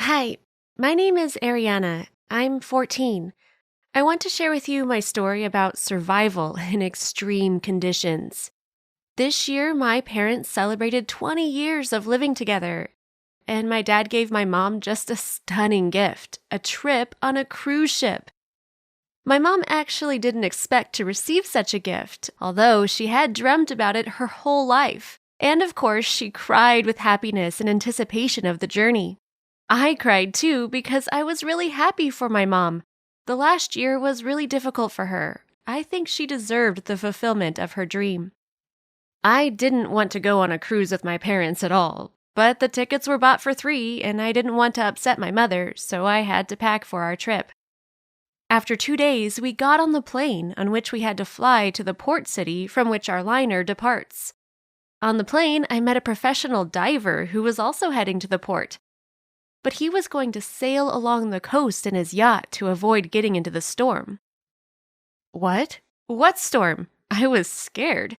Hi, my name is Ariana. I'm 14. I want to share with you my story about survival in extreme conditions. This year, my parents celebrated 20 years of living together, and my dad gave my mom just a stunning gift, a trip on a cruise ship. My mom actually didn't expect to receive such a gift, although she had dreamt about it her whole life. And of course, she cried with happiness and anticipation of the journey. I cried too because I was really happy for my mom. The last year was really difficult for her. I think she deserved the fulfillment of her dream. I didn't want to go on a cruise with my parents at all, but the tickets were bought for 3 and I didn't want to upset my mother, so I had to pack for our trip. After 2 days, we got on the plane on which we had to fly to the port city from which our liner departs. On the plane, I met a professional diver who was also heading to the port. But he was going to sail along the coast in his yacht to avoid getting into the storm. What? What storm? I was scared.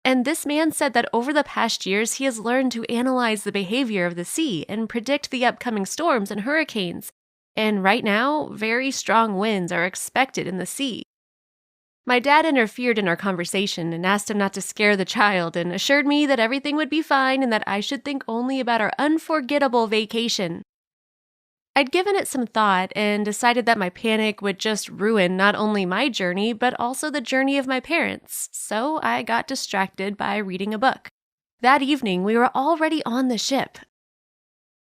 And this man said that over the past years, he has learned to analyze the behavior of the sea and predict the upcoming storms and hurricanes. And right now, very strong winds are expected in the sea. My dad interfered in our conversation and asked him not to scare the child and assured me that everything would be fine and that I should think only about our unforgettable vacation. I'd given it some thought and decided that my panic would just ruin not only my journey, but also the journey of my parents, so I got distracted by reading a book. That evening, we were already on the ship.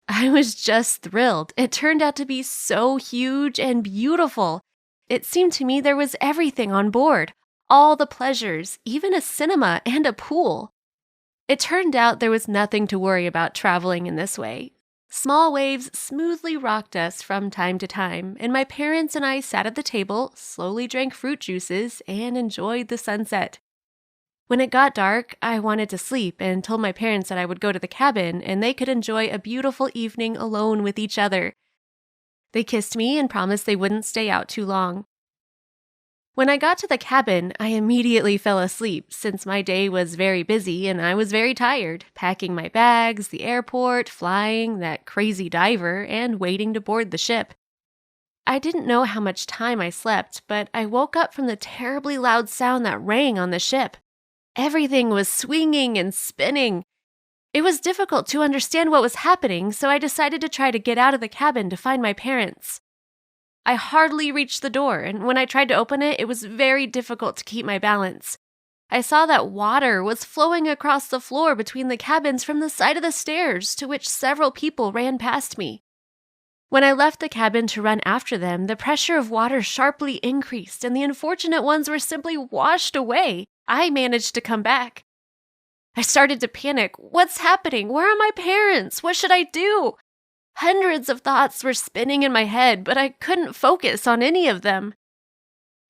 I was just thrilled. It turned out to be so huge and beautiful. It seemed to me there was everything on board, all the pleasures, even a cinema and a pool. It turned out there was nothing to worry about traveling in this way. Small waves smoothly rocked us from time to time, and my parents and I sat at the table, slowly drank fruit juices, and enjoyed the sunset. When it got dark, I wanted to sleep and told my parents that I would go to the cabin and they could enjoy a beautiful evening alone with each other. They kissed me and promised they wouldn't stay out too long. When I got to the cabin, I immediately fell asleep since my day was very busy and I was very tired, packing my bags, the airport, flying, that crazy diver, and waiting to board the ship. I didn't know how much time I slept, but I woke up from the terribly loud sound that rang on the ship. Everything was swinging and spinning. It was difficult to understand what was happening, so I decided to try to get out of the cabin to find my parents. I hardly reached the door, and when I tried to open it, it was very difficult to keep my balance. I saw that water was flowing across the floor between the cabins from the side of the stairs, to which several people ran past me. When I left the cabin to run after them, the pressure of water sharply increased, and the unfortunate ones were simply washed away. I managed to come back. I started to panic. What's happening? Where are my parents? What should I do? Hundreds of thoughts were spinning in my head, but I couldn't focus on any of them.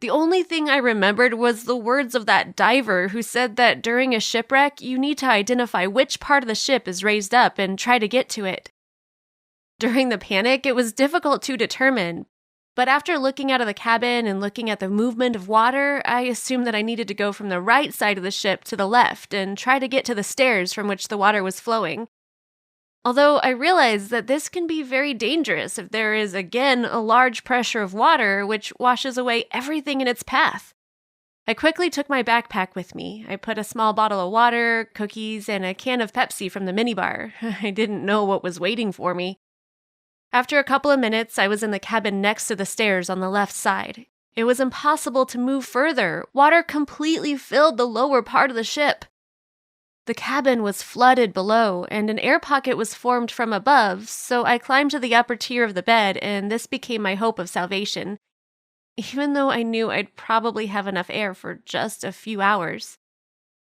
The only thing I remembered was the words of that diver who said that during a shipwreck, you need to identify which part of the ship is raised up and try to get to it. During the panic, it was difficult to determine, but after looking out of the cabin and looking at the movement of water, I assumed that I needed to go from the right side of the ship to the left and try to get to the stairs from which the water was flowing. Although I realized that this can be very dangerous if there is again a large pressure of water which washes away everything in its path. I quickly took my backpack with me. I put a small bottle of water, cookies, and a can of Pepsi from the minibar. I didn't know what was waiting for me. After a couple of minutes, I was in the cabin next to the stairs on the left side. It was impossible to move further. Water completely filled the lower part of the ship. The cabin was flooded below, and an air pocket was formed from above, so I climbed to the upper tier of the bed, and this became my hope of salvation, even though I knew I'd probably have enough air for just a few hours.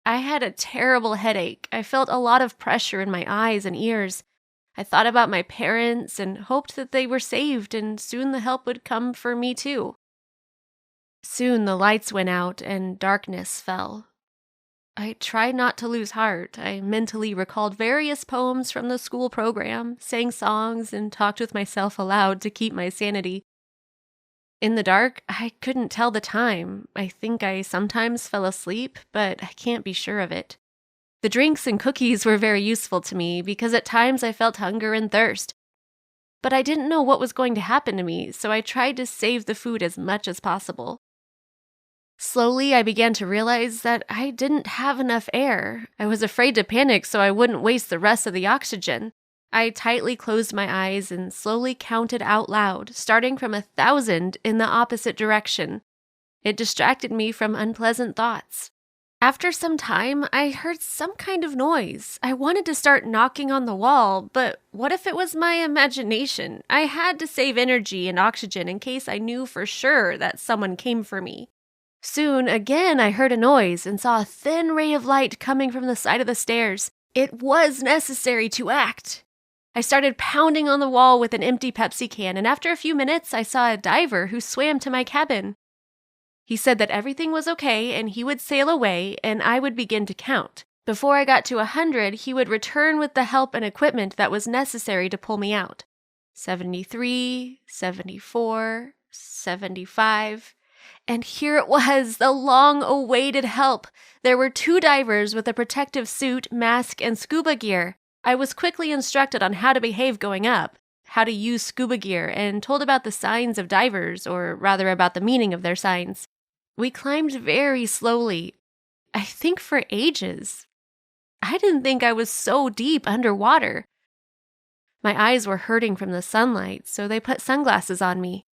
I had a terrible headache. I felt a lot of pressure in my eyes and ears. I thought about my parents and hoped that they were saved, and soon the help would come for me too. Soon the lights went out, and darkness fell. I tried not to lose heart. I mentally recalled various poems from the school program, sang songs, and talked with myself aloud to keep my sanity. In the dark, I couldn't tell the time. I think I sometimes fell asleep, but I can't be sure of it. The drinks and cookies were very useful to me because at times I felt hunger and thirst. but I didn't know what was going to happen to me, so I tried to save the food as much as possible. Slowly, I began to realize that I didn't have enough air. I was afraid to panic so I wouldn't waste the rest of the oxygen. I tightly closed my eyes and slowly counted out loud, starting from 1,000 in the opposite direction. It distracted me from unpleasant thoughts. After some time, I heard some kind of noise. I wanted to start knocking on the wall, but what if it was my imagination? I had to save energy and oxygen in case I knew for sure that someone came for me. Soon, again, I heard a noise and saw a thin ray of light coming from the side of the stairs. It was necessary to act. I started pounding on the wall with an empty Pepsi can, and after a few minutes, I saw a diver who swam to my cabin. He said that everything was okay and he would sail away and I would begin to count. Before I got to 100, he would return with the help and equipment that was necessary to pull me out. 73, 74, 75... And here it was, the long-awaited help. There were 2 divers with a protective suit, mask, and scuba gear. I was quickly instructed on how to behave going up, how to use scuba gear, and told about the signs of divers, or rather about the meaning of their signs. We climbed very slowly, I think for ages. I didn't think I was so deep underwater. My eyes were hurting from the sunlight, so they put sunglasses on me.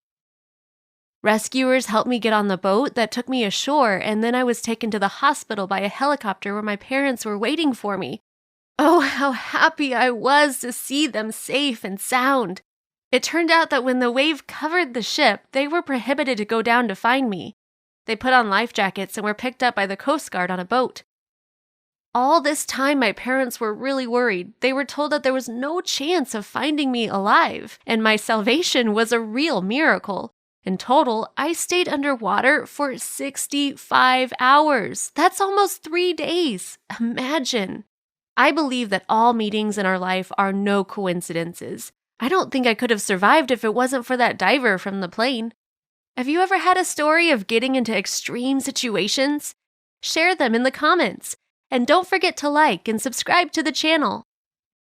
Rescuers helped me get on the boat that took me ashore, and then I was taken to the hospital by a helicopter where my parents were waiting for me. Oh, how happy I was to see them safe and sound. It turned out that when the wave covered the ship, they were prohibited to go down to find me. They put on life jackets and were picked up by the Coast Guard on a boat. All this time, my parents were really worried. They were told that there was no chance of finding me alive, and my salvation was a real miracle. In total, I stayed underwater for 65 hours. That's almost 3 days. Imagine. I believe that all meetings in our life are no coincidences. I don't think I could have survived if it wasn't for that diver from the plane. Have you ever had a story of getting into extreme situations? Share them in the comments. And don't forget to like and subscribe to the channel.